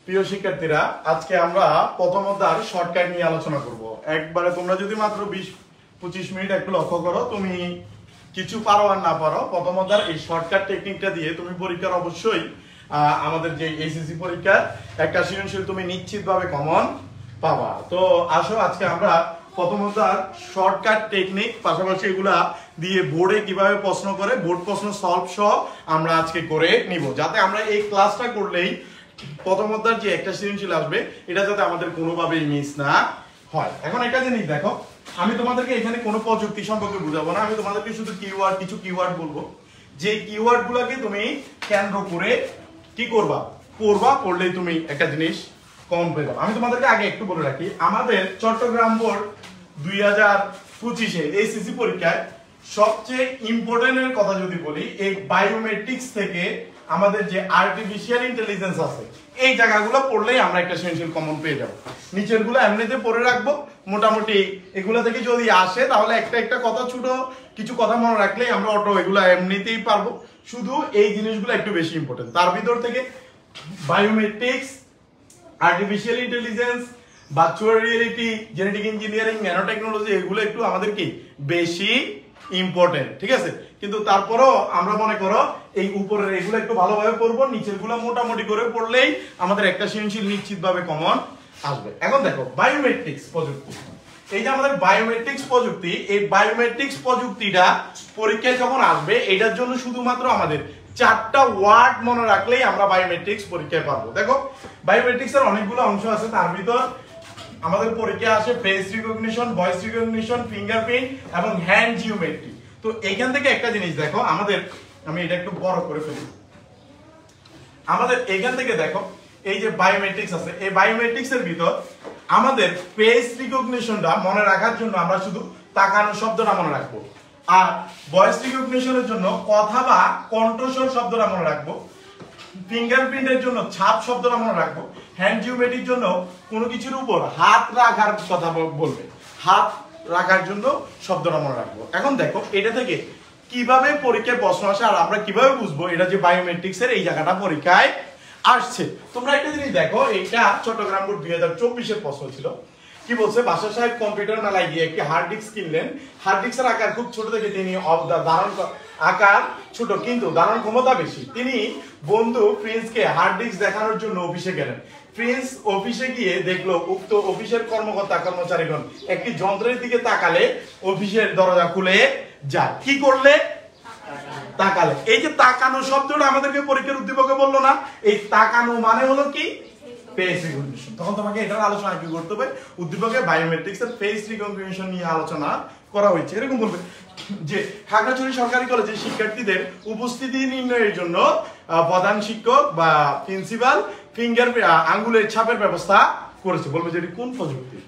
প্রিয় শিক্ষার্থীরা, আজকে আমরা প্রথম অধ্যায়ের শর্টকাট নিয়ে আলোচনা করব। একবারে তোমরা যদি মাত্র 20-25 মিনিট একটু লক্ষ্য করো, তুমি কিছু পারো আর না পারো, প্রথম অধ্যায়ের এই শর্টকাট টেকনিকটা দিয়ে তুমি পরীক্ষার অবশ্যই আমাদের যে এসএসসি পরীক্ষার একটা সৃজনশীল তুমি নিশ্চিতভাবে কমন পাবা। তো আসো আজকে আমরা প্রথম অধ্যায়ের শর্টকাট টেকনিক, পাশাপাশি এগুলা দিয়ে বোর্ডে কিভাবে প্রশ্ন করে বোর্ড প্রশ্ন সলভ সহ আমরা আজকে করে নিব, যাতে আমরা এই ক্লাসটা করলেই প্রথম অধ্যায়ের যে একটা সৃজনশীল আসবে এটা যাতে আমাদের কোনোভাবেই মিস না হয়। এখন একটা জিনিস দেখো, আমি তোমাদেরকে এখানে কোনো প্রযুক্তি সম্পর্কে বুঝাবো না, আমি তোমাদেরকে শুধু কিছু কিওয়ার্ড বলবো, যে কিওয়ার্ড গুলাকে তুমি কেন্দ্র করে কি করবা, পড়লেই তুমি একটা জিনিস কমন পেয়ে যাবে। আমি তোমাদেরকে আগে একটু বলে রাখি, আমাদের চট্টগ্রাম বোর্ড 2025-এ এসএসসি পরীক্ষায় সবচেয়ে ইম্পর্টেন্টের কথা যদি বলি, এই বায়োমেট্রিক্স থেকে আমাদের যে আর্টিফিশিয়াল ইন্টেলিজেন্স আছে এই জায়গাগুলো পড়লেই আমরা একটা সৃজনশীল কমন পেয়ে যাব। নিচেরগুলো এমনিতে পড়ে রাখবো, মোটামুটি এগুলো থেকে যদি আসে তাহলে একটা কথা ছোট কিছু কথা মনে রাখলেই আমরা অটো এগুলো এমনিতেই পারবো। শুধু এই জিনিসগুলো একটু বেশি ইম্পর্টেন্ট, তার ভিতর থেকে biometrics, artificial intelligence, virtual reality, genetic engineering, nano technology, এগুলো একটু আমাদের কি বেশি ইম্পর্টেন্ট, ঠিক আছে? কিন্তু তারপরও আমরা মনে করো এই উপরের এগুলো একটু ভালোভাবে পড়বো, নিচের গুলো মোটামুটি করে পড়লেই আমাদের একটা সৃজনশীল নিশ্চিতভাবে কমন আসবে। এখন দেখো বায়োমেট্রিক্স প্রযুক্তি, এই যে আমাদের বায়োমেট্রিক্স প্রযুক্তি, এই বায়োমেট্রিক্স প্রযুক্তিটা পরীক্ষায় যখন আসবে এটার জন্য শুধুমাত্র আমাদের 4টা ওয়ার্ড মনে রাখলেই আমরা বায়োমেট্রিক্স পরীক্ষায় পারবো। দেখো বায়োমেট্রিক্স এর অনেকগুলো অংশ আছে, তার ভিতর আমাদের পরীক্ষায় আসে face recognition, voice recognition, fingerprint এবং হ্যান্ড জিওমেট্রি। তো এইখান থেকে একটা জিনিস দেখো, আমাদের আমি এটা একটু বড় করে ফেলি, আমাদের এইখান থেকে দেখো এই যে বায়োমেট্রিক্স আছে, এই বায়োমেট্রিক্স এর ভিতর আমাদের ফেস রিকগনিশনটা মনে রাখার জন্য আমরা শুধু তাকানো শব্দটা মনে রাখবো, আর ভয়েস রিকগনিশনের জন্য কথা বা কণ্ঠস্বর শব্দটা মনে রাখবো, ফিঙ্গারপ্রিন্টের জন্য ছাপ শব্দটা মনে রাখবো, হ্যান্ড জিওমেট্রির জন্য কোনো কিছুর উপর হাত রাখার কথা বলবে, হাত রাখার জন্য শব্দটা মনে রাখবো। এখন দেখো এটা থেকে কিভাবে পরীক্ষায় প্রশ্ন আসে আর আমরা কিভাবে বুঝবো এটা যে বায়োমেট্রিক্স এর এই জায়গাটা পরীক্ষায় আসছে। তোমরা একটা জিনিস দেখো, এটা চট্টগ্রাম বোর্ড 2024-এর প্রশ্ন ছিল। কি বলছে, বাদশা সাহেব কম্পিউটার মেলায় গিয়ে একটি হার্ড ডিস্ক কিনলেন। হার্ড ডিস্কের আকার খুব ছোট থেকে তিনি আকার ছোট কিন্তু ধারণ ক্ষমতা বেশি। তিনি বন্ধু প্রিন্সকে হার্ড ডিস্ক দেখানোর জন্য অফিসে গেলেন। প্রিন্স অফিসে গিয়ে দেখলো উক্ত অফিসের কর্মচারীগণ একটি যন্ত্রের দিকে তাকালে অফিসের দরজা খুলে যায়। কি করলে? তাকালে। এই যে তাকানো শব্দটা আমাদেরকে পরীক্ষার উদ্দীপকে বললো না, এই তাকানো মানে হলো কি ফেস রিকগনিশন। তখন তোমাকে এটার আলোচনা কি করতে হবে, উদ্দীপকে বায়োমেট্রিক্স এর ফেস রিকগনিশন নিয়ে আলোচনা করা হয়েছে। এরকম বলবে যে খাগড়াছড়ি সরকারি কলেজের শিক্ষার্থীদের উপস্থিতি নির্ণয়ের জন্য প্রধান শিক্ষক বা প্রিন্সিপাল ফিঙ্গার আঙ্গুলের ছাপের ব্যবস্থা করেছে। বলবে যে কোন প্রযুক্তি,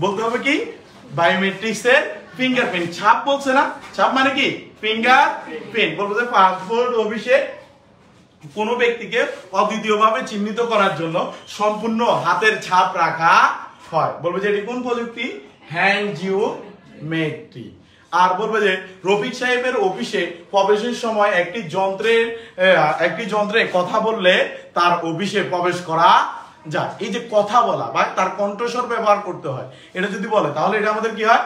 বলতে হবে কি বায়োমেট্রিক্স এর ফিঙ্গারপ্রিন্ট। ছাপ বলছে না, ছাপ মানে কি ফিঙ্গারপ্রিন্ট। বলবো যে পাসপোর্ট অফিসে কোন ব্যক্তিকে অদ্বিতীয়ভাবে চিহ্নিত করার জন্য সম্পূর্ণ হাতের ছাপ রাখা হয়। বলবে যে এটি কোন প্রযুক্তি, হ্যান্ড জিওমেট্রি। আর বলবে যে রফিক সাহেবের অফিসে প্রবেশের সময় একটি যন্ত্রে কথা বললে তার অফিসে প্রবেশ করা যায়। এই যে কথা বলা বা তার কণ্ঠস্বর ব্যবহার করতে হয়, এটা যদি বলে তাহলে এটা আমাদের কি হয়,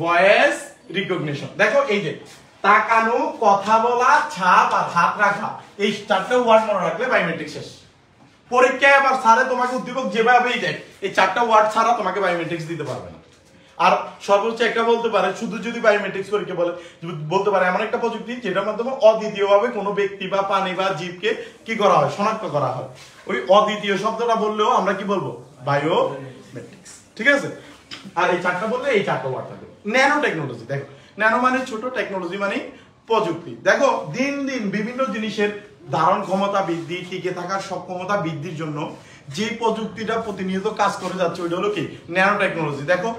ভয়েস রিকগনিশন। দেখো এই যে তাকানো, কথা বলা, ছাপ আর হাত রাখা, এই 4টা ওয়ার্ড মনে রাখলে বায়োমেট্রিক্স শেষ। পরীক্ষায় আবার স্যারে তোমাকে উদ্দীপক যেভাবেই দেয়, এই 4টা ওয়ার্ড ছাড়া তোমাকে বায়োমেট্রিক্স দিতে পারবে না। আর সর্বোচ্চ একটা বলতে পারে, শুধু যদি বায়োমেট্রিক্স পরীক্ষা বলতে পারে এমন একটা প্রযুক্তি যেটার মাধ্যমে অদ্বিতীয়ভাবে কোনো ব্যক্তি বা প্রাণী বা জীবকে কি করা হয়, শনাক্ত করা হয়। ওই অদ্বিতীয় শব্দটা বললেও আমরা কি বলবো, বায়োমেট্রিক্স, ঠিক আছে? আর এই 4টা বললে এই 4টা ওয়ার্ড থাকবে। ন্যানো টেকনোলজি, দেখো ন্যানো মানে ছোট, টেকনোলজি মানে প্রযুক্তি। দেখো দিন দিন বিভিন্ন জিনিসের ধারণ ক্ষমতা বৃদ্ধি, টিকে থাকার সক্ষমতা বৃদ্ধির জন্য যে প্রযুক্তিটা প্রতিনিয়ত কাজ করে যাচ্ছে ওইটা হলো কি ন্যানো টেকনোলজি। দেখো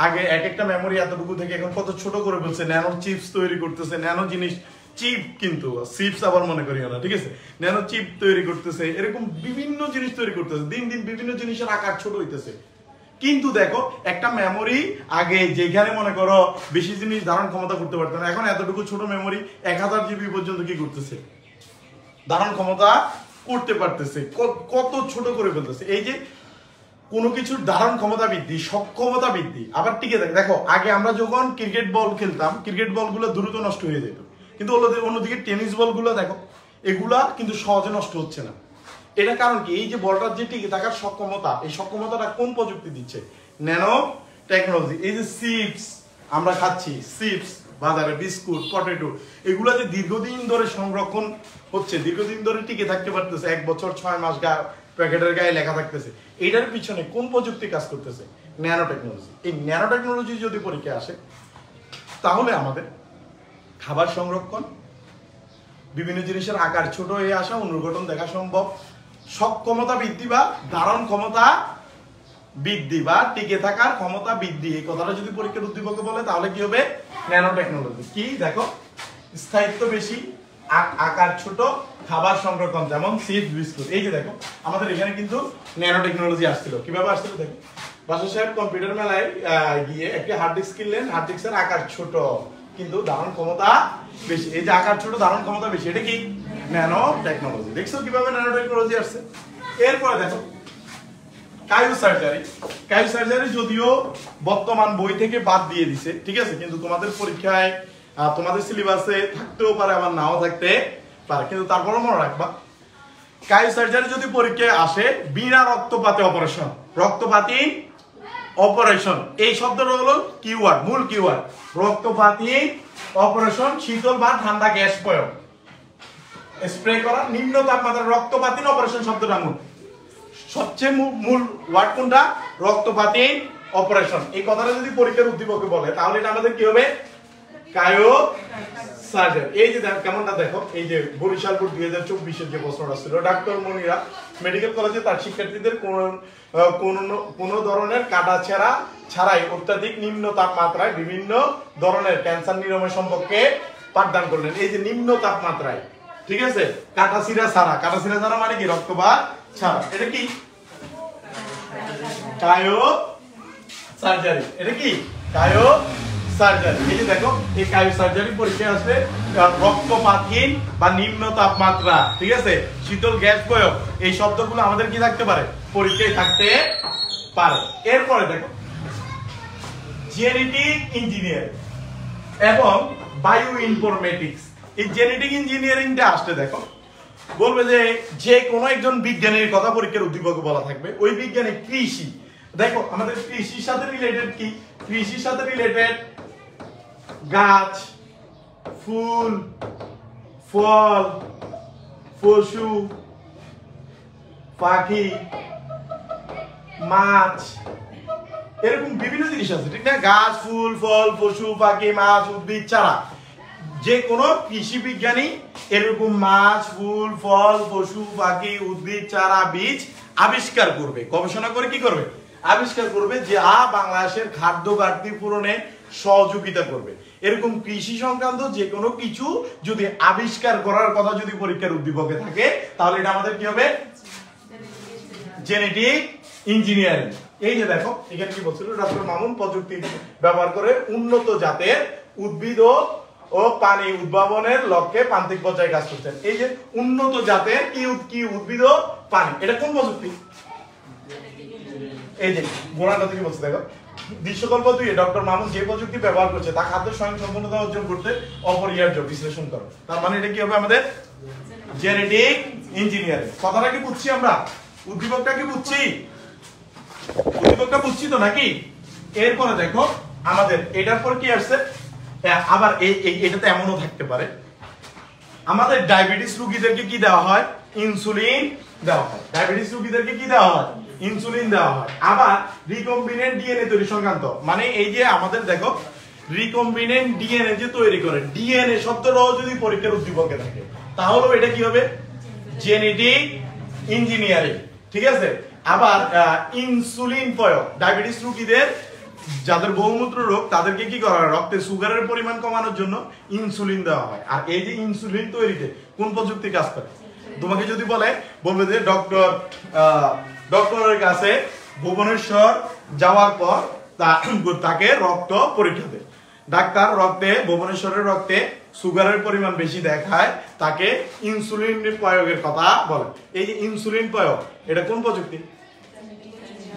আগে একটা মেমোরি এতটুকু থেকে এখন কত ছোট করে ফেলছে, ন্যানো চিপস তৈরি করতেছে, ন্যানো জিনিস, চিপ কিন্তু চিপস আবার মনে করিও না, ঠিক আছে? ন্যানো চিপ তৈরি করতেছে, এরকম বিভিন্ন জিনিস তৈরি করতেছে, দিন দিন বিভিন্ন জিনিসের আকার ছোট হইতেছে। কিন্তু দেখো একটা মেমোরি আগে যেখানে মনে করো বেশি জিনিস ধারণ ক্ষমতা করতে পারতো না, এখন এতটুকু ছোট মেমোরি 1000 জিবি পর্যন্ত কি করতেছে, ধারণ ক্ষমতা করতে পারতেছে, কত ছোট করে ফেলতেছে। এই যে কোনো কিছুর ধারণ ক্ষমতা বৃদ্ধি, সক্ষমতা বৃদ্ধি, আবার টিকে থাকে। দেখো আগে আমরা যখন ক্রিকেট বল খেলতাম, ক্রিকেট বলগুলো দ্রুত নষ্ট হয়ে যেত, কিন্তু অন্যদিকে টেনিস বলগুলো দেখো এগুলা কিন্তু সহজে নষ্ট হচ্ছে না। এটা কারণ কি? এই যে বলটার যে টিকে থাকার সক্ষমতা, এই সক্ষমতাটা কোন প্রযুক্তি দিচ্ছে? Nano technology. এই যে চিপস আমরা খাচ্ছি, চিপস বাজারে, বিস্কুট, পটেটো, এগুলো যে দীর্ঘদিন ধরে সংরক্ষণ হচ্ছে, দীর্ঘদিন ধরে টিকে থাকতে পারতেছে, 1 বছর 6 মাস প্যাকেটের গায়ে লেখা থাকতেছে, এটার পিছনে কোন প্রযুক্তি কাজ করতেছে? Nano technology. এই ন্যানো টেকনোলজি যদি পরীক্ষায় আসে, তাহলে আমাদের খাবার সংরক্ষণ, বিভিন্ন জিনিসের আকার ছোট হয়ে আসা, অনুঘটন দেখা সম্ভব, সক্ষমতা বৃদ্ধি বা ধারণ ক্ষমতা বৃদ্ধি বা টিকে থাকার ক্ষমতা বৃদ্ধি, এই কথাটা যদি পরীক্ষার উদ্দীপকে বলে তাহলে কি হবে? Nano technology. কি দেখো, স্থায়িত্ব বেশি, আকার ছোট, খাবার সংরক্ষণ, যেমন চিপস, বিস্কুট। এই যে দেখো আমাদের এখানে কিন্তু ন্যানো টেকনোলজি আসছিল। কিভাবে আসছিল দেখো, বাসা সাহেব কম্পিউটার মেলায় গিয়ে একটি হার্ড ডিস্ক কিনলেন, হার্ড ডিস্কের আকার ছোট কিন্তু ধারণ ক্ষমতা বেশি। এই যে আকার ছোট, ধারণ ক্ষমতা বেশি, এটা কি? Nano technology. দেখছো কিভাবে ন্যানো টেকনোলজি আসছে? এরপরে দেখো কায়োসার্জারি যদিও বর্তমান বই থেকে বাদ দিয়ে দিছে, ঠিক আছে, কিন্তু তোমাদের পরীক্ষায় তোমাদের সিলেবাসে থাকতেও পারে, আবার নাও থাকতে পারে, কিন্তু তারপরও মনে রাখবা কায়োসার্জারি যদি পরীক্ষায় আসে, বিনা রক্তপাতে অপারেশন, রক্তপাতি অপারেশন, এই শব্দটা হলো কিওয়ার্ড, মূল কিওয়ার্ড। রক্তপাতি অপারেশন, শীতল বা ঠান্ডা গ্যাস প্রয়োগ, স্প্রে করা, নিম্ন তাপমাত্রার রক্তপাতি অপারেশন শব্দটা মূল। সবচেয়ে মূল ওয়ার্ড কোনটা? রক্তপাতি অপারেশন। এই কথাটা যদি পরীক্ষার উদ্দীপকে বলে তাহলে এটা আমাদের কি হবে? কায়োসার্জারি। এই যে কেমনটা দেখো, এই যে বরিশাল বোর্ড 2024-এর যে প্রশ্নটা ছিল, ডাক্তার মনিরা মেডিকেল কলেজে তার শিক্ষার্থীদের কোন ধরনের কাটাছেঁড়া ছাড়াই অত্যাধিক নিম্ন তাপমাত্রায় বিভিন্ন ধরনের ক্যান্সার নিরাময় সম্পর্কে পাঠদান করলেন। এই যে নিম্ন তাপমাত্রায়, ঠিক আছে, কাটাছিড়া ছাড়া মানে কি? রক্তপাত ছাড়া। এটা কি? কায়োসার্জারি। এটা কি? কায়োসার্জারি। এই যে দেখো, এই কায়োসার্জারি পরীক্ষায় আসলে রক্তপাতহীন বা নিম্ন তাপমাত্রা, ঠিক আছে, শীতল গ্যাস প্রয়োগ, এই শব্দগুলো আমাদের কি থাকতে পারে? পরীক্ষায় থাকতে পারে। এরপরে দেখো জেনেটিক ইঞ্জিনিয়ারিং এবং বায়ো ইনফরমেটিক্স। এই জেনেটিক ইঞ্জিনিয়ারিংটা আসলে দেখো বলবে যে কোনো একজন বিজ্ঞানীর কথা পরীক্ষার উদ্দীপকে বলা থাকবে, ওই বিজ্ঞানী কৃষি। দেখো আমাদের কৃষির সাথে রিলেটেড কি? কৃষির সাথে রিলেটেড গাছ, ফুল, ফল, পশু, পাখি, মাছ, এরকম বিভিন্ন জিনিস আছে, ঠিক না? গাছ, ফুল, ফল, পশু, পাখি, মাছ, উদ্ভিদ, চারা। যে কোনো কৃষি বিজ্ঞানী এরকম মাছ, ফুল, ফল, পশু, পাখি, উদ্ভিদ, চারা, বীজ আবিষ্কার করবে, গবেষণা করে কি করবে? আবিষ্কার করবে, যা বাংলাদেশের খাদ্য ঘাটতি পূরণে সহযোগিতা করবে। এরকম কৃষি সংক্রান্ত যে কোনো কিছু যদি আবিষ্কার করার কথা যদি পরীক্ষার উদ্দীপকে থাকে, তাহলে এটা আমাদের কি হবে? Genetic engineering. এই যে দেখো এখানে কি বলছিল, ডক্টর মামুন প্রযুক্তি ব্যবহার করে উন্নত জাতের উদ্ভিদ ও পানি উদ্ভাবনের লক্ষ্যে প্রান্তিক পর্যায়ে কাজ করছেন। এই যে উন্নত জাতের কি উদ্ভিদ ও পানি, এটা কোন প্রযুক্তি? এই যে গোড়াটা থেকে বলছে দেখো, বিশ্বকল্প 2 ডক্টর মামুন যে প্রযুক্তি ব্যবহার করছে তা খাদ্য স্বয়ংসম্পূর্ণতা অর্জন করতে অপরিহার্য, বিশ্লেষণ করো। তার মানে এটা কি হবে? আমাদের জেনেটিক ইঞ্জিনিয়ারিং। কথাটা কি বুঝছি আমরা? উদ্দীপকটা কি বুঝছি? উদ্দীপকটা বুঝছি তো নাকি? এরপরে দেখো আমাদের এটার পর কি আসছে, আবার এটাতে এমনও থাকতে পারে, আমাদের ডায়াবেটিস রোগীদেরকে কি দেওয়া হয়? ইনসুলিন দেওয়া হয়। ডায়াবেটিস রোগীদেরকে কি দেওয়া হয়? ইনসুলিন দেওয়া হয়। আবার রিকম্বিনেন্ট ডিএনএ তৈরি সংক্রান্ত, মানে এই যে আমাদের দেখো রিকম্বিনেন্ট ডিএনএ যে তৈরি করে, ডিএনএ শব্দটাও যদি পরীক্ষার উদ্দীপকে থাকে তাহলে এটা কি হবে? জেনেটিক ইঞ্জিনিয়ারিং, ঠিক আছে। আবার ইনসুলিন প্রয়োগ, ডায়াবেটিস রোগীদের যাদের বহুমূত্র রোগ তাদেরকে কি করা হয়? রক্তে সুগারের পরিমাণ কমানোর জন্য ইনসুলিন দেওয়া হয়। আর এই যে ইনসুলিন তৈরিতে কোন প্রযুক্তি কাজ করে? তোমাকে যদি বলবে যে ডক্টরের কাছে ভুবনেশ্বর যাওয়ার পর তাকে রক্ত পরীক্ষা দেয়, ডাক্তার রক্তে, ভুবনেশ্বরের রক্তে সুগারের পরিমাণ বেশি দেখায়, তাকে ইনসুলিন প্রয়োগের কথা বলে। এই যে ইনসুলিন প্রয়োগ, এটা কোন প্রযুক্তি?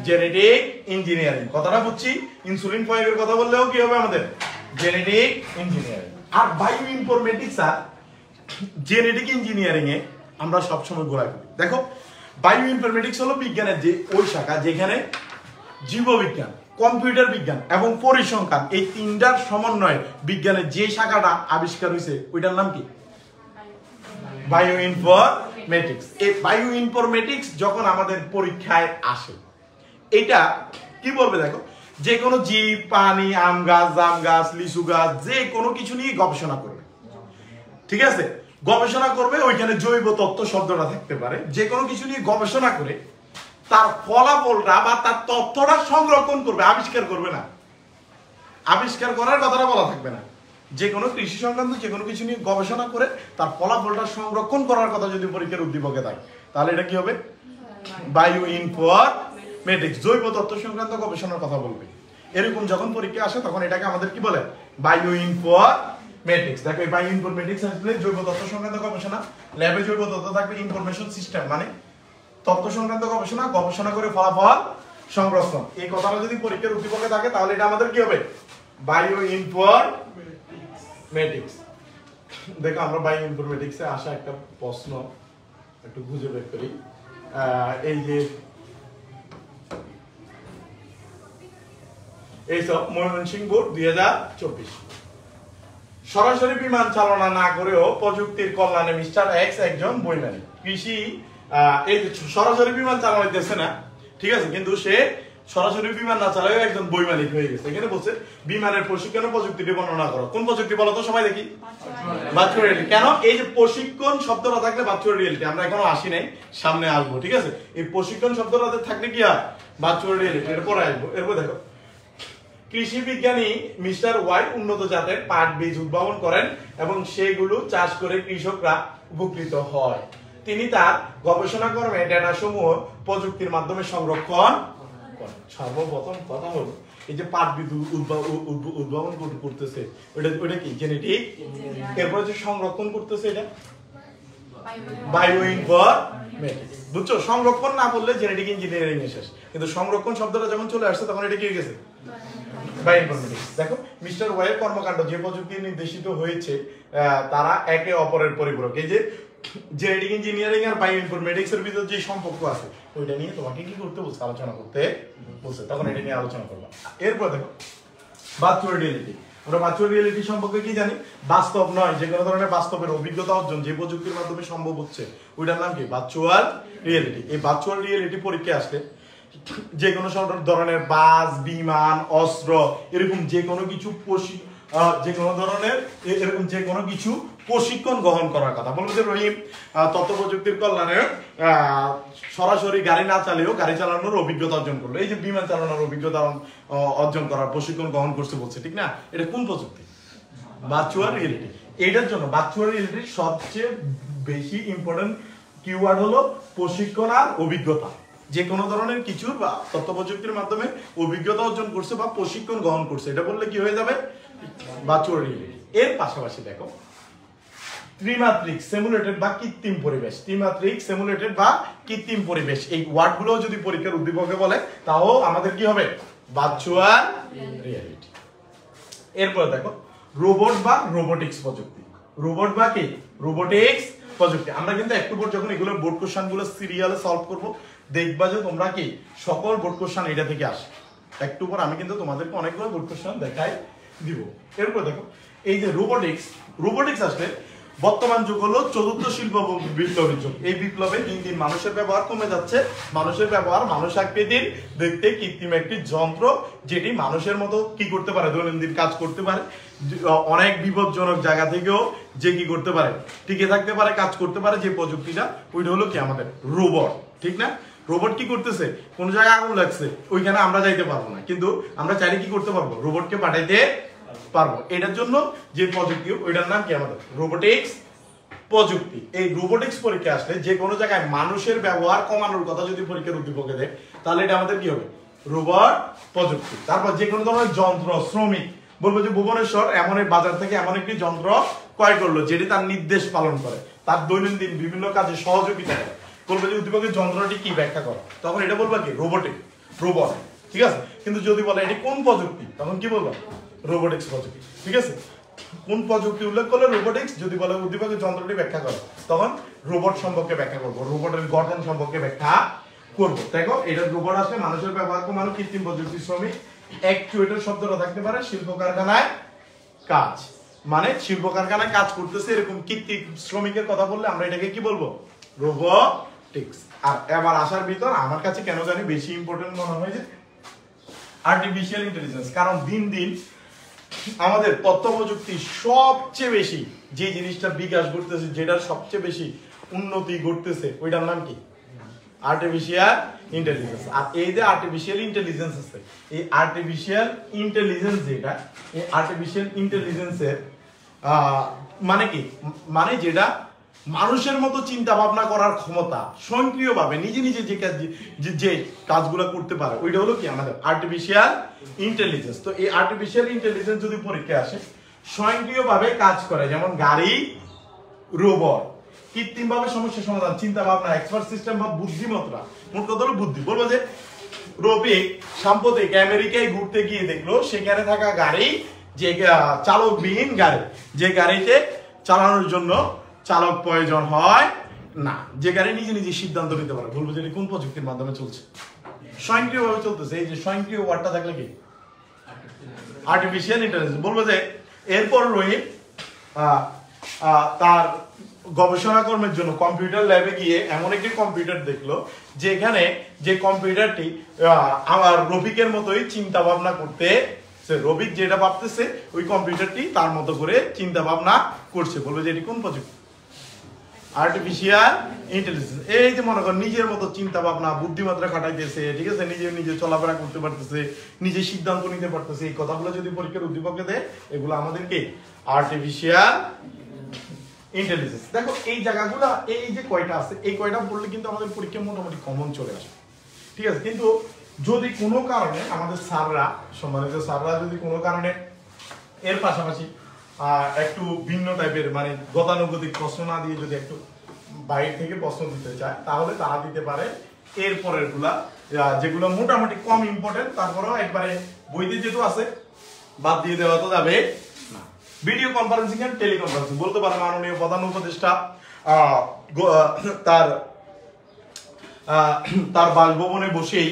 Genetic engineering. কথাটা বুঝছি, ইনসুলিন প্রয়োগের কথা বললেও কি হবে আমাদের? Genetic engineering. আর বায়ো ইনফরমেটিক্স আর জেনেটিক ইঞ্জিনিয়ারিং এ আমরা সবসময় গোড়ায় করি। দেখো, বায়ো ইনফরমেটিক্স হলো বিজ্ঞানের যে ওই শাখা যেখানে জীববিজ্ঞান, কম্পিউটার বিজ্ঞান এবং পরিসংখ্যান এই তিনটার সমন্বয়ে বিজ্ঞানের যে শাখাটা আবিষ্কার হয়েছে ওইটার নাম কি? Bio informatics. এই বায়ো ইনফরমেটিক্স যখন আমাদের পরীক্ষায় আসে, এটা কি বলবে? দেখো, যে কোনো জীব, পানি, আম গাছ, জাম গাছ, লিচু গাছ, যে কোনো কিছু নিয়ে গবেষণা করবে, ঠিক আছে? গবেষণা করবে, ওইখানে জৈব তত্ত্ব শব্দটা থাকতে পারে। যে কোনো কিছু নিয়ে গবেষণা করে তার ফলাফলটা বা তার তথ্যটা সংরক্ষণ করবে, আবিষ্কার করবে না। আবিষ্কার করার কথাটা বলা থাকবে না। যে কোনো কৃষি সংক্রান্ত যে কোনো কিছু নিয়ে গবেষণা করে তার ফলাফলটা সংরক্ষণ করার কথা যদি পরীক্ষার উদ্দীপকে থাকে, তাহলে এটা কি হবে? বায়ো ইনফরমেটিক্স, জৈব তত্ত্ব সংক্রান্ত গবেষণার কথা বলবে। এরকম যখন পরীক্ষা আসে তখন এটাকে আমাদের কি বলে? Bio informatics. দেখো, এই বায়ো ইনফরমেটিক্স আসলে জৈব তত্ত্ব সংক্রান্ত গবেষণা, ল্যাবে জৈব তত্ত্ব থাকবে, ইনফরমেশন সিস্টেম মানে তত্ত্ব সংক্রান্ত গবেষণা, গবেষণা করে ফলাফল সংরক্ষণ। এই কথাটা যদি পরীক্ষার উদ্দীপকে থাকে তাহলে এটা আমাদের কি হবে? Bio informatics. দেখো, আমরা বায়ো ইনফরমেটিক্সে আসা একটা প্রশ্ন একটু খুঁজে বের করি। এই যে এইসব ময়মনসিংহ বোর্ড 2024 সরাসরি বিমান চালনা না করেও প্রযুক্তির কল্যাণে মিস্টার এক্স একজন বৈজ্ঞানিক। কৃষি এই সরাসরি বিমান চালাইতেছে না, ঠিক আছে, কিন্তু সে সরাসরি বিমান না চালায় একজন বৈমানিক হয়ে গেছে। এখানে বলছে বিমানের প্রশিক্ষণ প্রযুক্তিটি বর্ণনা করো। কোন প্রযুক্তি বলো তো সবাই দেখি? Virtual reality. কেন? এই যে প্রশিক্ষণ শব্দটা থাকলে ভার্চুয়াল রিয়েলিটি, আমরা এখনো আসি নাই, সামনে আসবো, ঠিক আছে? এই প্রশিক্ষণ শব্দটা থাকলে কি হয়? Virtual reality. এর পরে আসবো। এরপর দেখো, কৃষি বিজ্ঞানী মিস্টার ওয়াই উন্নত জাতের পাট বীজ উদ্ভাবন করেন এবং সেগুলো চাষ করে কৃষকরা উপকৃত হয়। তিনি তার গবেষণা কর্মে ডেটা সমূহ প্রযুক্তির মাধ্যমে সংরক্ষণ করেন। সর্বপ্রথম কথা হলো, এই যে পাট বীজ উদ্ভাবন করতেছে ওটা কি? জেনেটিক। এরপরে যে সংরক্ষণ করতেছে এটা বায়ো ইনফরমেটিক্স। বুঝছো? সংরক্ষণ না বললে জেনেটিক ইঞ্জিনিয়ারিং এ শেষ, কিন্তু সংরক্ষণ শব্দটা যখন চলে আসছে তখন এটা কি হয়ে গেছে? Bio informatics. দেখো, মিস্টার ওয়াইয়ের কর্মকাণ্ড যে প্রযুক্তি নির্দেশিত হয়েছে তারা একে অপরের পরিপূরক। এই যে জেনেটিক ইঞ্জিনিয়ারিং আর বায়ো ইনফরমেটিক্স এর ভিতর যে সম্পর্ক আছে ওইটা নিয়ে তোমাকে কি করতে বলছে? আলোচনা করতে বলছে। তখন এটা নিয়ে আলোচনা করবা। এরপর দেখো, ভার্চুয়াল রিয়েলিটি। আমরা ভার্চুয়াল রিয়েলিটি সম্পর্কে কি জানি? বাস্তব নয়, যে কোনো ধরনের বাস্তবের অভিজ্ঞতা অর্জন যে প্রযুক্তির মাধ্যমে সম্ভব হচ্ছে ওইটার নাম কি? Virtual reality. এই ভার্চুয়াল রিয়েলিটি পরীক্ষায় আসলে যে কোনো ধরনের বাস, বিমান, অস্ত্র, এরকম যে কোনো কিছু যে কোনো ধরনের এরকম যে কোনো কিছু প্রশিক্ষণ গ্রহণ করার কথা বলবো। যে রহিম তথ্য প্রযুক্তির কল্যাণে সরাসরি গাড়ি না চালিয়েও গাড়ি চালানোর অভিজ্ঞতা অর্জন করলো। এই যে বিমান চালানোর অভিজ্ঞতা অর্জন করার প্রশিক্ষণ গ্রহণ করছে বলছে, ঠিক না? এটা কোন প্রযুক্তি? Virtual reality. এটার জন্য ভার্চুয়াল রিয়েলিটির সবচেয়ে বেশি ইম্পর্টেন্ট কিওয়ার্ড হলো প্রশিক্ষণ আর অভিজ্ঞতা। যে কোনো ধরনের কিছুর বা তথ্য প্রযুক্তির মাধ্যমে অভিজ্ঞতা অর্জন করছে বা প্রশিক্ষণ গ্রহণ করছে, এটা বললে কি হয়ে যাবে? Virtual reality. এর পাশাপাশি দেখো, ত্রিমাত্রিক সিমুলেটেড বা কৃত্রিম পরিবেশ। ত্রিমাত্রিক সিমুলেটেড বা কৃত্রিম পরিবেশ, এই ওয়ার্ডগুলো যদি পরীক্ষার উদ্দীপকে বলে তাও আমাদের কি হবে? Virtual reality. এরপর দেখো, রোবট বা রোবোটিক্স প্রযুক্তি। রোবট বা কি? রোবোটিক্স প্রযুক্তি। আমরা কিন্তু একটু পর যখন এগুলো বোর্ড কোশ্চেন গুলো সিরিয়ালে সলভ করব, দেখবা যে তোমরা কি সকল বোর্ড কোশ্চেন এটা থেকে আসে। একটু পর আমি কিন্তু তোমাদেরকে অনেকগুলো বোর্ড কোশ্চেন দেখাই দিব। এরপর দেখো, এই যে রোবোটিক্স আসলে বর্তমান যুগ হলো চতুর্থ শিল্প বিপ্লবের যুগ। এই বিপ্লবে দিন দিন মানুষের ব্যবহার কমে যাচ্ছে। মানুষের ব্যবহার মানুষ আকৃতির দেখতে কৃত্রিম একটি যন্ত্র, যেটি মানুষের মতো কি করতে পারে? দৈনন্দিন কাজ করতে পারে। অনেক বিপজ্জনক জায়গা থেকেও যে কি করতে পারে? টিকে থাকতে পারে, কাজ করতে পারে। যে প্রযুক্তিটা ওইটা হলো কি? আমাদের রোবট, ঠিক না? রোবট কি করতেছে? কোন জায়গায় আগুন লাগছে, ওইখানে আমরা যাইতে পারবো না, কিন্তু আমরা চাইলে কি করতে পারবো? রোবটকে পাঠাইতে পারবো। এটার জন্য যে প্রযুক্তি ওইটার নাম কি? আমাদের রোবোটিক্স প্রযুক্তি। এই রোবোটিক্স পরীক্ষা আসলে যে কোনো জায়গায় মানুষের ব্যবহার কমানোর কথা যদি পরীক্ষার উদ্দীপকে দেয় তাহলে এটা আমাদের কি হবে? রোবট প্রযুক্তি। তারপর যে কোনো ধরনের যন্ত্র, শ্রমিক বলবো যে ভুবনেশ্বর এমন এক বাজার থেকে এমন একটি যন্ত্র ক্রয় করলো যেটি তার নির্দেশ পালন করে, তার দৈনন্দিন বিভিন্ন কাজে সহযোগিতা করে। বলবো যে উদ্দীপকের যন্ত্রটি কি ব্যাখ্যা করো, তখন এটা বলবা কি রোবটিক, রোবট, ঠিক আছে। কিন্তু যদি বলে এটি কোন প্রযুক্তি, তখন কি বলবো রোবোটিক্স প্রযুক্তি, ঠিক আছে। কোন প্রযুক্তি উল্লেখ করলে রোবোটিক্স, যদি বলে উদ্দীপকের যন্ত্রটি ব্যাখ্যা করো, তখন রোবট সম্পর্কে ব্যাখ্যা করবো, রোবটের গঠন সম্পর্কে ব্যাখ্যা করবো। দেখো এটা রোবট আসলে মানুষের ব্যবহার কমানো, কৃত্রিম প্রযুক্তি, শ্রমিক, অ্যাকচুয়েটর শব্দটা থাকতে পারে শিল্প কারখানায় কাজ, মানে শিল্প কারখানায় কাজ করতেছে এরকম কৃত্রিম শ্রমিকের কথা বললে আমরা এটাকে কি বলবো রোবোটিক্স। আর এবার আসার ভিতর আমার কাছে কেন জানি বেশি ইম্পর্টেন্ট মনে হয় যে আর্টিফিশিয়াল ইন্টেলিজেন্স, কারণ দিন দিন আমাদের তথ্য প্রযুক্তি সবচেয়ে বেশি যে জিনিসটা বিকাশ ঘটতেছে, যেটার সবচেয়ে বেশি উন্নতি ঘটতেছে, ওইটার নাম কি আর্টিফিশিয়াল ইন্টেলিজেন্স। আর এই যে আর্টিফিশিয়াল ইন্টেলিজেন্স আছে, এই আর্টিফিশিয়াল ইন্টেলিজেন্স যেটা, এই আর্টিফিশিয়াল ইন্টেলিজেন্সের মানে কি, মানে যেটা মানুষের মতো চিন্তা ভাবনা করার ক্ষমতা, স্বয়ংক্রিয়ভাবে নিজে নিজে যে কাজগুলো করতে পারে, ওইটা হলো কি আমাদের আর্টিফিশিয়াল ইন্টেলিজেন্স। তো এই আর্টিফিশিয়াল ইন্টেলিজেন্স যদি পরীক্ষায় আসে, স্বয়ংক্রিয়ভাবে কাজ করে, যেমন গাড়ি, রোবট, কৃত্রিমভাবে সমস্যা সমাধান, চিন্তা ভাবনা, এক্সপার্ট সিস্টেম বা বুদ্ধিমত্তা, মোট কথা হলো বুদ্ধি। বলবো যে রফিক সাম্প্রতিক আমেরিকায় ঘুরতে গিয়ে দেখলো সেখানে থাকা গাড়ি, যে চালকবিহীন গাড়ি, যে গাড়িতে চালানোর জন্য চালক প্রয়োজন হয় না, যে গাড়ি নিজে নিজে সিদ্ধান্ত নিতে পারে। বলবো যে কোন প্রযুক্তির মাধ্যমে চলছে, স্বয়ংক্রিয়ভাবে চলতেছে। এই যে স্বয়ংক্রিয় ওয়ার্ডটা থাকলে কি আর্টিফিশিয়াল ইন্টেলিজেন্স। বলবো যে এরপর রহিম তার গবেষণা কর্মের জন্য কম্পিউটার ল্যাবে গিয়ে এমন একটি কম্পিউটার দেখলো যেখানে যে কম্পিউটারটি আমার রফিকের মতোই চিন্তা ভাবনা করতে, রফিক যেটা ভাবতেছে ওই কম্পিউটারটি তার মতো করে চিন্তা ভাবনা করছে। বলবো যে এটি কোন প্রযুক্তি আর্টিফিশিয়াল ইন্টেলিজেন্স। এই যে মনে করেন নিজের মতো চিন্তা ভাবনা, বুদ্ধিমত্তা খাটাইতেছে, ঠিক আছে, নিজে নিজে চলাফেরা করতে পারতেছে, নিজে সিদ্ধান্ত নিতে পারতেছে, এই কথাগুলো যদি পরীক্ষার উদ্দীপকে দেয়, এগুলো আমাদেরকে আর্টিফিশিয়াল ইন্টেলিজেন্স। দেখো এই জায়গাগুলো, এই যে কয়টা আছে, এই কয়টা বললে কিন্তু আমাদের পরীক্ষা মোটামুটি কমন চলে আসে, ঠিক আছে। কিন্তু যদি কোনো কারণে আমাদের স্যাররা, সম্মানিত স্যাররা যদি কোনো কারণে এর পাশাপাশি একটু ভিন্ন টাইপের মানে গতানুগতিক প্রশ্ন না দিয়ে যদি একটু বাইরে থেকে প্রশ্ন দিতে চায়, তাহলে তারা দিতে পারে এরপরের গুলা, যেগুলো মোটামুটি কম ইম্পর্টেন্ট, তারপরেও একবারে বইতে যেহেতু আছে বাদ দিয়ে দেওয়া তো যাবে না। ভিডিও কনফারেন্সিং এন্ড টেলিকনফারেন্সিং, বলতে পারে মাননীয় প্রধান উপদেষ্টা তার বাসভবনে বসেই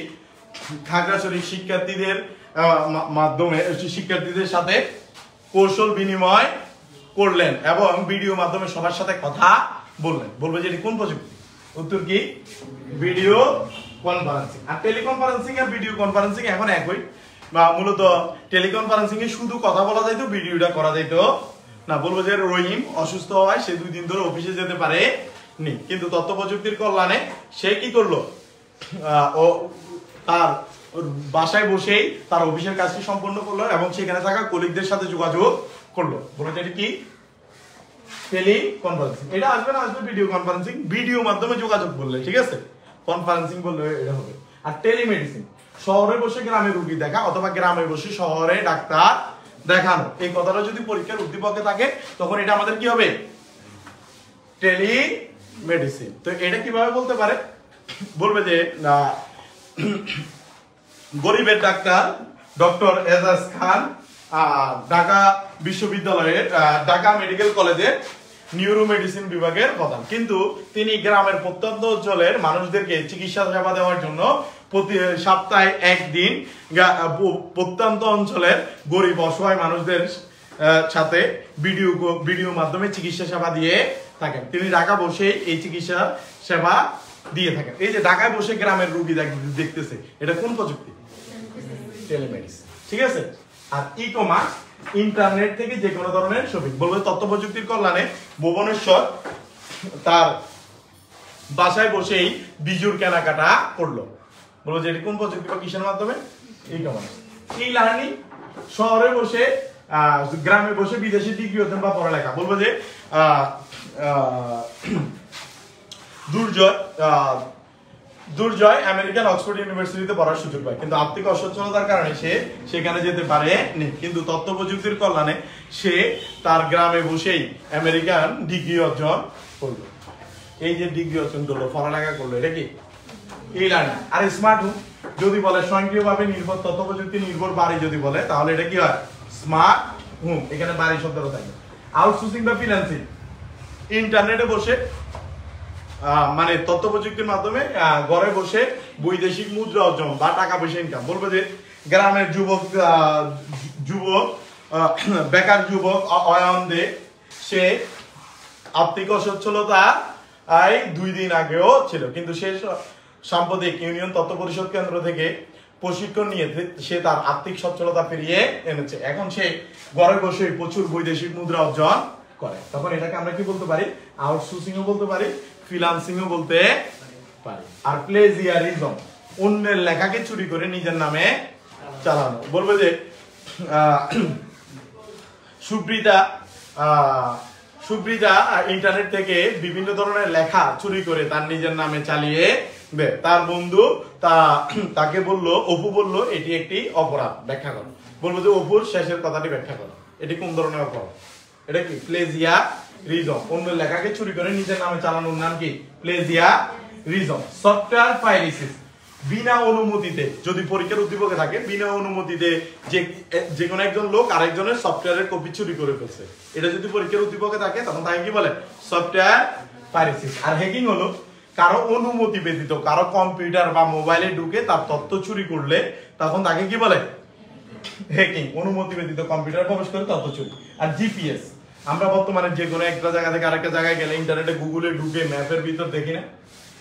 খাগড়াছড়ি শিক্ষার্থীদের মাধ্যমে শিক্ষার্থীদের সাথে কৌশল বিনিময় করলেন এবং ভিডিও মাধ্যমে সবার সাথে কথা বললেন। বলবো যে এটি কোন প্রযুক্তি, উত্তর কি ভিডিও কনফারেন্সিং। আর টেলিকনফারেন্সিং আর ভিডিও কনফারেন্সিং এখন একই, মূলত টেলিকনফারেন্সিং এ শুধু কথা বলা যাইতো, ভিডিওটা করা যাইতো না। বলবো যে রহিম অসুস্থ হওয়ায় সে 2 দিন ধরে অফিসে যেতে পারে নি, কিন্তু তথ্য প্রযুক্তির কল্যাণে সে কি করলো, ও তার বাসায় বসেই তার অফিসের কাজটি সম্পন্ন করলো এবং সেখানে থাকা কলিগদের সাথে যোগাযোগ করলো। বলে যে এটা কি টেলিকনফারেন্সিং। এটা আসবে না, আসবে ভিডিও কনফারেন্সিং, ভিডিও মাধ্যমে যোগাযোগ বললে, ঠিক আছে, কনফারেন্সিং বললে এটা হবে। আর টেলিমেডিসিন, শহরে বসে গ্রামে রোগী দেখা অথবা গ্রামে বসে শহরে ডাক্তার দেখানো, এই কথাটা যদি পরীক্ষার উদ্দীপকে থাকে তখন এটা আমাদের কি হবে টেলিমেডিসিন। তো এটা কিভাবে বলতে পারে, বলবে যে গরিবের ডাক্তার ডক্টর এজাজ খান ঢাকা বিশ্ববিদ্যালয়ের ঢাকা মেডিকেল কলেজের নিউরো মেডিসিন বিভাগের প্রধান, কিন্তু তিনি গ্রামের প্রত্যন্ত অঞ্চলের মানুষদেরকে চিকিৎসা সেবা দেওয়ার জন্য প্রতি সপ্তাহে একদিন প্রত্যন্ত অঞ্চলের গরিব অসহায় মানুষদের সাথে ভিডিও মাধ্যমে চিকিৎসা সেবা দিয়ে থাকেন। তিনি ঢাকা বসে এই চিকিৎসা সেবা দিয়ে থাকেন। এই যে ঢাকায় বসে গ্রামের রোগী দেখতেছে, এটা কোন প্রযুক্তি টেলিমেডিসিন, ঠিক আছে। আর ই কমার্স, ইন্টারনেট থেকে যে কোনো ধরনের শপিং। বলবো তথ্য প্রযুক্তির কল্যাণে ভুবনেশ্বর তার বাসায় বসেই বিজুর কেনাকাটা করলো। বলবো যে এটি কোন প্রযুক্তি বা কিসের মাধ্যমে, ই কমার্স। ই লার্নিং, শহরে বসে গ্রামে বসে বিদেশি ডিগ্রি অধ্যয়ন বা পড়ালেখা। বলবো যে দুর্জয় দুর্জয় আমেরিকান অক্সফোর্ড ইউনিভার্সিটিতে পড়ার সুযোগ পায়, কিন্তু আর্থিক অসচ্ছলতার কারণে সে সেখানে যেতে পারেনি। কিন্তু তথ্য প্রযুক্তির কল্যাণে সে তার গ্রামে বসেই আমেরিকান ডিগ্রি অর্জন করলো। এই যে ডিগ্রি অর্জন করলো, পড়ালেখা করলো, এটা কি ই লার্নিং। আর স্মার্ট হোম যদি বলে স্বয়ংক্রিয়ভাবে নির্ভর, তথ্য প্রযুক্তি নির্ভর বাড়ি যদি বলে, তাহলে এটা কি হয়? Smart home. এখানে বাড়ি শব্দটা থাকে। আউটসোর্সিং বা ফ্রিল্যান্সিং, ইন্টারনেটে বসে মানে তথ্য প্রযুক্তির মাধ্যমে ঘরে বসে বৈদেশিক মুদ্রা অর্জন বা টাকা পয়সা ইনকাম। বলবো যে গ্রামের যুবক বেকার যুবক অয়ন দে, সে আর্থিক অসচ্ছলতা 2 দিন আগেও ছিল, কিন্তু সে সাম্প্রতিক ইউনিয়ন তথ্য পরিষদ কেন্দ্র থেকে প্রশিক্ষণ নিয়ে সে তার আর্থিক সচ্ছলতা ফিরিয়ে এনেছে। এখন সে ঘরে বসে প্রচুর বৈদেশিক মুদ্রা অর্জন করে। তখন এটাকে আমরা কি বলতে পারি? আউটসোর্সিংও বলতে পারি, ফ্রিল্যান্সিংও বলতে পারি। আর প্লেজিয়ারিজম, অন্যের লেখাকে চুরি করে নিজের নামে চালানো। বলবো যে সুপ্রিতা ইন্টারনেট থেকে বিভিন্ন ধরনের লেখা চুরি করে তার নিজের নামে চালিয়ে দেয়। তার বন্ধু তাকে বললো, অপু বললো এটি একটি অপরাধ, ব্যাখ্যা করো। বলবো যে অপুর শেষের কথাটি ব্যাখ্যা করো, এটি কোন ধরনের অপরাধ? এটা কি? প্লেজিয়ারিজম। অন্যের লেখাকে চুরি করে নিজের নামে চালানোর নাম কি? প্লেজিয়ারিজম। সফটওয়্যার পাইরেসি, বিনা অনুমতিতে, যদি পরীক্ষার উদ্দীপকে থাকে বিনা অনুমতিতে যে কোনো একজন লোক আরেকজনের সফটওয়্যারের কপি চুরি করে ফেলছে, এটা যদি পরীক্ষার উদ্দীপকে থাকে তখন তাকে কি বলে? Software piracy. আর হ্যাকিং হলো কারো অনুমতি ব্যতীত কারো কম্পিউটার বা মোবাইলে ঢুকে তার তথ্য চুরি করলে তখন তাকে কি বলে? হ্যাকিং। অনুমতি ব্যতীত কম্পিউটারে প্রবেশ করে তথ্য চুরি। আর জিপিএস, আমরা বর্তমানে যে কোনো একটা জায়গা থেকে আরেকটা জায়গায় গেলে ইন্টারনেটে গুগলে ঢুকে ম্যাপের ভিতর দেখি না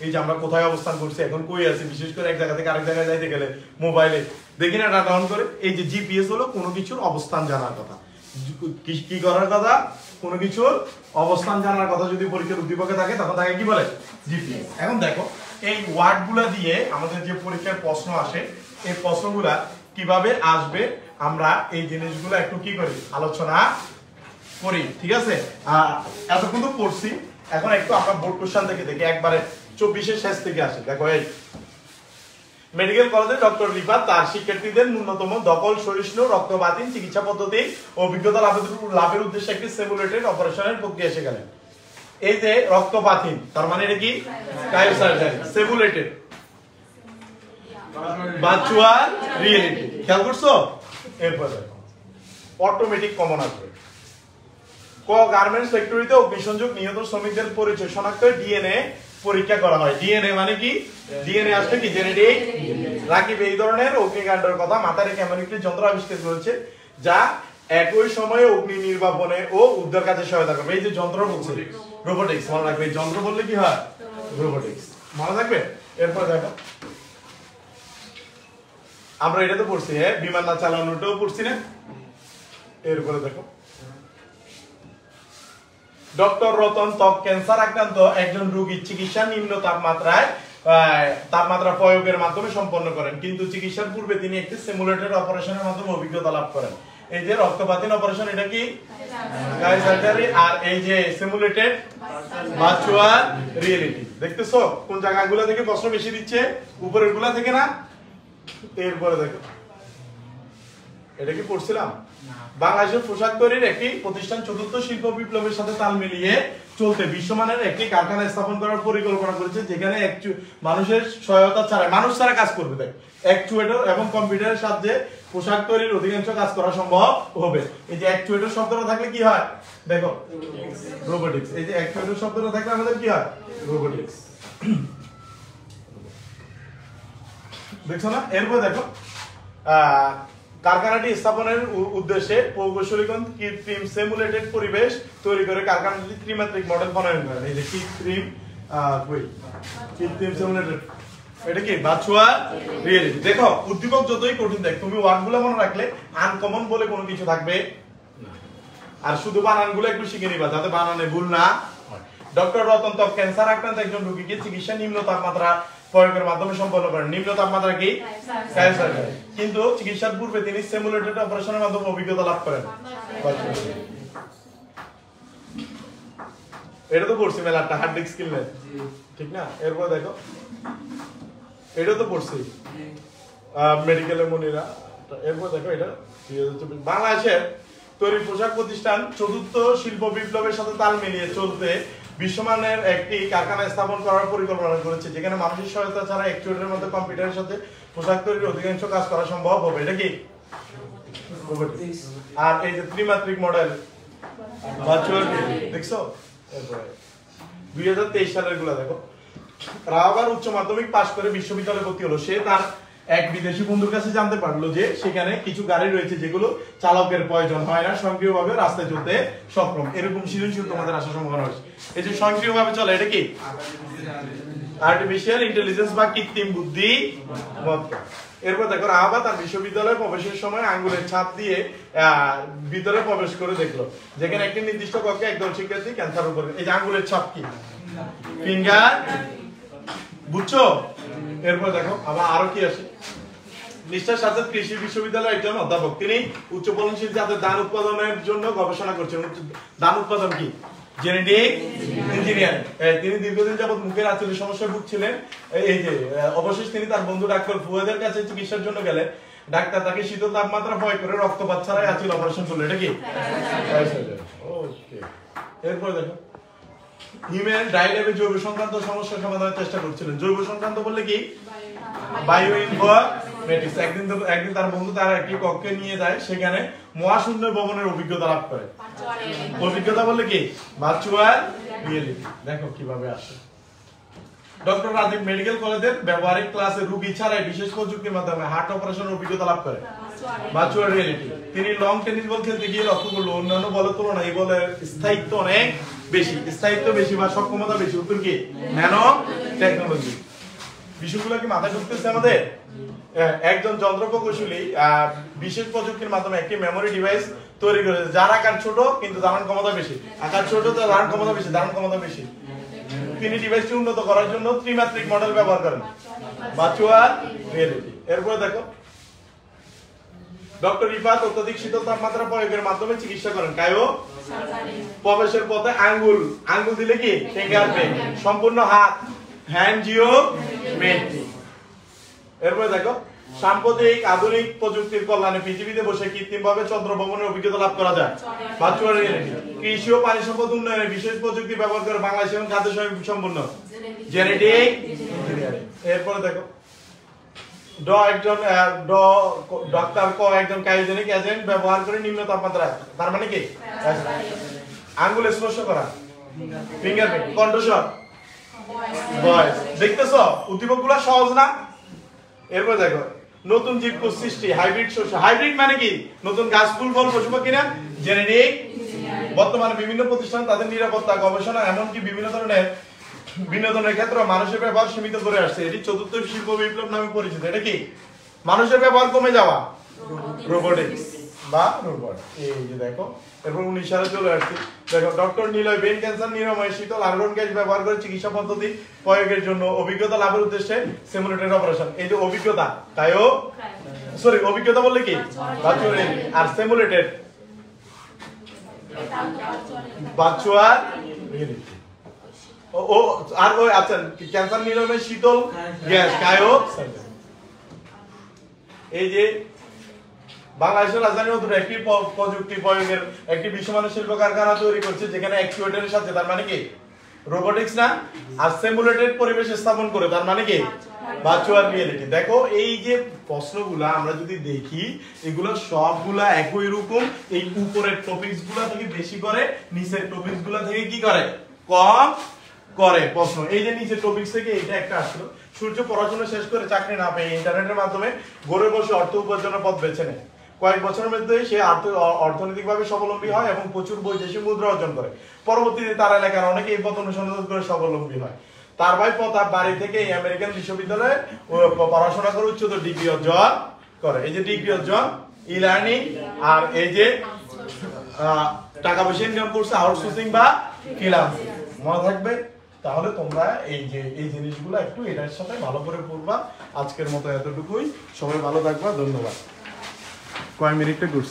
এই যে আমরা কোথায় অবস্থান করছি, এখন কই আছি, বিশেষ করে এক জায়গা থেকে আরেক জায়গায় যাইতে গেলে মোবাইলে দেখি না ডাটা অন করে। এই যে জিপিএস হলো কোনো কিছুর অবস্থান জানার কথা। কি করার কথা? কোনো কিছুর অবস্থান জানার কথা যদি পরীক্ষার উদ্দীপকে থাকে তখন তাকে কি বলে? জিপিএস। এখন দেখো এই ওয়ার্ডগুলা দিয়ে আমাদের যে পরীক্ষার প্রশ্ন আসে, এই প্রশ্নগুলা কিভাবে আসবে আমরা এই জিনিসগুলো একটু কি করি? আলোচনা করি, ঠিক আছে? এতক্ষণ তো পড়ছি, এখন একটু আমরা বোর্ড কোশ্চেন থেকে দেখি, একবারে 24 শেষ থেকে আসে। দেখো এই মেডিকেল কলেজে ডক্টর রিফাত তার শিক্ষার্থীদের ন্যূনতম দখল সহিষ্ণু রক্তবাতিন চিকিৎসা পদ্ধতি অভিজ্ঞতা লাভের উদ্দেশ্যে একটি সিমুলেটেড অপারেশনের প্রক্রিয়া শেখালেন। এই যে রক্তবাতিন, তার মানে এটা কি? ক্রায়োসার্জারি। সিমুলেটেড ভার্চুয়াল রিয়েলিটি, খেয়াল করছো? এরপর দেখো অটোমেটিক কমন আসবে। গার্মেন্টস ফ্যাক্টরিতে অগ্নিসংযোগ নিহত শ্রমিকদের পরিচয় শনাক্ত ডিএনএ পরীক্ষা করা হয়। ডিএনএ মানে কি? ডিএনএ আসলে কি? জেনেটিক। রাকিব এই ধরনের অগ্নিকাণ্ডের কথা মাথায় রেখে এমন একটি যন্ত্র আবিষ্কার করেছে যা একই সময়ে অগ্নি নির্বাপনে ও উদ্ধার কাজে সহায়তা করবে। এই যে যন্ত্র বলছে রোবোটিক্স, মনে রাখবে এই যন্ত্র বললে কি হয়? রোবোটিক্স, মনে থাকবে। এরপর দেখো আমরা এটা তো পড়ছি, হ্যাঁ, বিমান না চালানোটাও পড়ছি না? এরপরে দেখো ডক্টর রতন ত্বক ক্যান্সার আক্রান্ত একজন রোগীর চিকিৎসা নিম্ন তাপমাত্রা প্রয়োগের মাধ্যমে সম্পন্ন করেন, কিন্তু চিকিৎসার পূর্বে তিনি একটি সিমুলেটেড অপারেশনের মাধ্যমে অভিজ্ঞতা লাভ করেন। এই যে রক্তবাতিন অপারেশন, এটা কি? ক্রায়োসার্জারি। আর এই যে সিমুলেটেড ভার্চুয়াল রিয়েলিটি, দেখতেছো কোন জায়গাগুলো থেকে প্রশ্ন বেশি দিচ্ছে? উপরের গুলা থেকে না? এরপরে দেখো এটা কি পড়ছিলাম? বাংলাদেশের পোশাক তৈরির একটি প্রতিষ্ঠান চতুর্থ শিল্প বিপ্লবের সাথে তাল মিলিয়ে চলতে বিশ্বমানের একটি কারখানা স্থাপন করার পরিকল্পনা করেছে, যেখানে মানুষের সহায়তা ছাড়া, মানুষ ছাড়া কাজ করবে। দেখ, অ্যাকচুয়েটর এবং কম্পিউটারের সাহায্যে পোশাক তৈরির অধিকাংশ কাজ করা সম্ভব হবে। এই যে অ্যাকচুয়েটর শব্দটা থাকলে কি হয়? দেখো রোবোটিক্স। এই যে অ্যাকচুয়েটর শব্দটা থাকলে আমাদের কি হয়? রোবোটিক্স। দেখছো না? এরপর দেখো কারখানাটি স্থাপনের উদ্দেশ্যে প্রকৌশলীগণ কৃত্রিম সিমুলেটেড পরিবেশ তৈরি করে কারখানাটি ত্রিমাত্রিক মডেল প্রণয়ন করেন। এই যে কৃত্রিম সিমুলেটেড, এটা কি? Virtual reality. দেখো উদ্দীপক যতই কঠিন দেখ, তুমি ওয়ার্ডগুলো মনে রাখলে আনকমন বলে কোনো কিছু থাকবে না। আর শুধু বানানগুলো একটু শিখে নিবা যাতে বানানে ভুল না হয়। ডক্টর রতন ত্বক ক্যান্সার আক্রান্ত একজন রোগীকে চিকিৎসা নিম্ন তাপমাত্রা প্রয়োগের মাধ্যমে সম্পন্ন করেন। নিম্ন তাপমাত্রা কি? ক্রায়োসার্জারি। কিন্তু চিকিৎসার পূর্বে তিনি সিমুলেটেড অপারেশনের মাধ্যমে অভিজ্ঞতা লাভ করেন। এটা তো পড়ছি মেলাটা হার্ড ডিস্ক কিনলে, ঠিক না? এরপর দেখো এটা তো পড়ছি মেডিকেলের মনিরা। এরপর দেখো এটা বাংলাদেশের তৈরি পোশাক প্রতিষ্ঠান চতুর্থ শিল্প বিপ্লবের সাথে তাল মিলিয়ে চলতে বিশ্বমানের একটি কারখানা স্থাপন করার পরিকল্পনা করেছে, যেখানে মানুষের সহায়তা ছাড়া অ্যাকচুয়েটরের মতো কম্পিউটারের সাথে পোশাক তৈরির অধিকাংশ কাজ করা সম্ভব হবে। এটা কি? আর এই যে ত্রিমাত্রিক মডেল ভার্চুয়াল দেখছো? এরপরে 2023 সালের গুলা দেখো। রাহাবার উচ্চ মাধ্যমিক পাশ করে বিশ্ববিদ্যালয়ে ভর্তি হলো। সে তার এক বিদেশি বন্ধুর কাছে জানতে পারলো যে সেখানে কিছু গাড়ি রয়েছে যেগুলো চালকের প্রয়োজন হয় না, স্বয়ংক্রিয়ভাবে রাস্তায় চলতে সক্ষম। এরকম সৃজনশীল তোমাদের আসার সম্ভাবনা রয়েছে। এই যে স্বয়ংক্রিয়ভাবে চলে, এটা কি? আর্টিফিশিয়াল ইন্টেলিজেন্স বা কৃত্রিম বুদ্ধি। এরপর দেখো রাহাবা তার বিশ্ববিদ্যালয়ে প্রবেশের সময় আঙ্গুলের ছাপ দিয়ে ভিতরে প্রবেশ করে দেখলো, যেখানে একটি নির্দিষ্ট কক্ষে একদল শিক্ষার্থী ক্যান্সার উপর। এই যে আঙ্গুলের ছাপ কি? ফিঙ্গার, বুঝছো? এরপর দেখো আবার আরো কি আসে। নিষ্ঠার সাথে কৃষি বিশ্ববিদ্যালয়ের একজন অধ্যাপক, তিনি উচ্চ ফলনশীল জাতের ধান উৎপাদনের জন্য গবেষণা করছেন। ধান উৎপাদন কি? Genetic engineer. তিনি দীর্ঘদিন যাবত মুখের আঁচলের সমস্যায় ভুগছিলেন। এই যে অবশেষে তিনি তার বন্ধু ডাক্তার ফুয়াদের কাছে চিকিৎসার জন্য গেলেন। ডাক্তার তাকে শীতল তাপমাত্রা ভয় করে রক্তপাত ছাড়াই আঁচল অপারেশন করলো। এটা কি? ওকে। এরপর দেখো হিউম্যান ডাইল্যাবে জৈব সংক্রান্ত সমস্যা সমাধানের চেষ্টা করছিলেন। জৈব সংক্রান্ত বললে কি? Bio informatics. একদিন তার বন্ধু তার একটি কক্ষে নিয়ে যায়, সেখানে মহাশূন্য ভবনের অভিজ্ঞতা লাভ করে। অভিজ্ঞতা বললে কি? Virtual reality. দেখো কিভাবে আসে। ডক্টর রাজীব মেডিকেল কলেজের ব্যবহারিক ক্লাসে রোগী ছাড়াই বিশেষ প্রযুক্তির মাধ্যমে হার্ট অপারেশনের অভিজ্ঞতা লাভ করে। Virtual reality. তিনি লং টেনিস বল খেলতে গিয়ে লক্ষ্য করলো অন্যান্য বলের তুলনায় এই বলের স্থায়িত্ব অনেক বেশি। স্থায়িত্ব বেশি বা সক্ষমতা বেশি। উত্তর কি? Nano technology. বিষয়গুলো কি মাথায় ঢুকতেছে আমাদের? একজন যন্ত্র প্রকৌশলী বিশেষ প্রযুক্তির মাধ্যমে একটি মেমোরি ডিভাইস তৈরি করেছে, যার আকার ছোট কিন্তু ধারণ ক্ষমতা বেশি। আকার ছোট, ধারণ ক্ষমতা বেশি, ধারণ ক্ষমতা বেশি। তিনি ডিভাইসটি উন্নত করার জন্য ত্রিমাত্রিক মডেল ব্যবহার করেন, ভার্চুয়াল রিয়েলিটি। এরপরে দেখো ডক্টর রিফাত অত্যধিক শীতল তাপমাত্রা প্রয়োগের মাধ্যমে চিকিৎসা করেন। কায়ো প্রবেশের পথে আঙ্গুল দিলে কি? ফিঙ্গারপ্রিন্ট। সম্পূর্ণ হাত, হ্যান্ড জিওমেট্রি। এরপরে দেখো সাম্প্রতিক আধুনিক প্রযুক্তির কল্যাণে পৃথিবীতে বসে কৃত্রিমভাবে চন্দ্র ভ্রমণের অভিজ্ঞতা লাভ করা যায়, ভার্চুয়াল রিয়েলিটি। কৃষি ও পানি সম্পদ উন্নয়নে বিশেষ প্রযুক্তি ব্যবহার করে বাংলাদেশ এবং খাদ্য সম্পূর্ণ জেনেটিক ইঞ্জিনিয়ারিং। এরপরে দেখো ডক্টর একজন ক্রায়োজেনিক এজেন্ট ব্যবহার করে নিম্ন তাপমাত্রায়, তার মানে কি? আঙ্গুলে স্পর্শ করা, ফিঙ্গারপ্রিন্ট। কণ্ঠস্বর, ভয়েস। দেখতেছো উদ্দীপকগুলো সহজ না? এরপর দেখো নতুন জীবকোষ সৃষ্টি, হাইব্রিড শস্য। হাইব্রিড মানে কি? নতুন গাছ, ফুল, ফল, পশু পাখি না? জেনেটিক। বর্তমানে বিভিন্ন প্রতিষ্ঠান তাদের নিরাপত্তা, গবেষণা এমনকি বিভিন্ন ধরনের বিনোদনের ক্ষেত্রে মানুষের ব্যবহার সীমিত করে আসছে। এটি চতুর্থ শিল্প বিপ্লব নামে পরিচিত। এটা কি? মানুষের ব্যবহার কমে যাওয়া, রোবোটিক্স বা রোবট। এই যে দেখো এরপর 19 সালে চলে আসছে। দেখো ডক্টর নিলয় ব্রেন ক্যান্সার নিরাময়ে শীতল আর্গন গ্যাস ব্যবহার করে চিকিৎসা পদ্ধতি প্রয়োগের জন্য অভিজ্ঞতা লাভের উদ্দেশ্যে সিমুলেটেড অপারেশন। এই যে অভিজ্ঞতা, তাইও অভিজ্ঞতা বললে কি? Virtual reality. আর সিমুলেটেড ভার্চুয়াল রিয়েলিটি। ও আর ওই আচ্ছা ক্যান্সার নিরাময়ে শীতল গ্যাস কায়ো। এই যে বাংলাদেশের রাজধানী নতুন একটি প্রযুক্তি প্রয়োগের একটি বিশ্বমানের শিল্প কারখানা তৈরি করছে, যেখানে অ্যাকচুয়েটরের সাথে, তার মানে কি? রোবোটিক্স না? আর সিমুলেটেড পরিবেশ স্থাপন করে, তার মানে কি? Virtual reality. দেখো এই যে প্রশ্নগুলা আমরা যদি দেখি, এগুলো সবগুলা একই রকম। এই উপরের টপিকস গুলা থেকে বেশি করে, নিচের টপিকস গুলা থেকে কি করে? কম করে প্রশ্ন। এই যে নিচের টপিকস থেকে এটা একটা আসলো, সূর্য পড়াশোনা শেষ করে চাকরি না পেয়ে ইন্টারনেটের মাধ্যমে ঘরে বসে অর্থ উপার্জনের পথ বেছে নেয়। কয়েক বছরের মধ্যে সে অর্থনৈতিকভাবে স্বাবলম্বী হয় এবং প্রচুর বৈদেশিক মুদ্রা অর্জন করে। পরবর্তীতে তার এলাকার অনেকে এই পথ অনুসরণ করে স্বাবলম্বী হয়। তার ভাই প্রতাপ বাড়ি থেকে আমেরিকান বিশ্ববিদ্যালয়ে পড়াশোনা করে উচ্চতর ডিগ্রি অর্জন করে। এই যে ডিগ্রি অর্জন, ই লার্নিং, আর এই যে টাকা পয়সা ইনকাম করছে আউটসোর্সিং বা ফ্রিল্যান্সিং। মনে থাকবে। তাহলে তোমরা এই যে এই জিনিসগুলো একটু এটার সাথে ভালো করে পড়বা। আজকের মতো এতটুকুই। সবাই ভালো থাকবা। ধন্যবাদ। কয় মিনিটে ঘুরছে।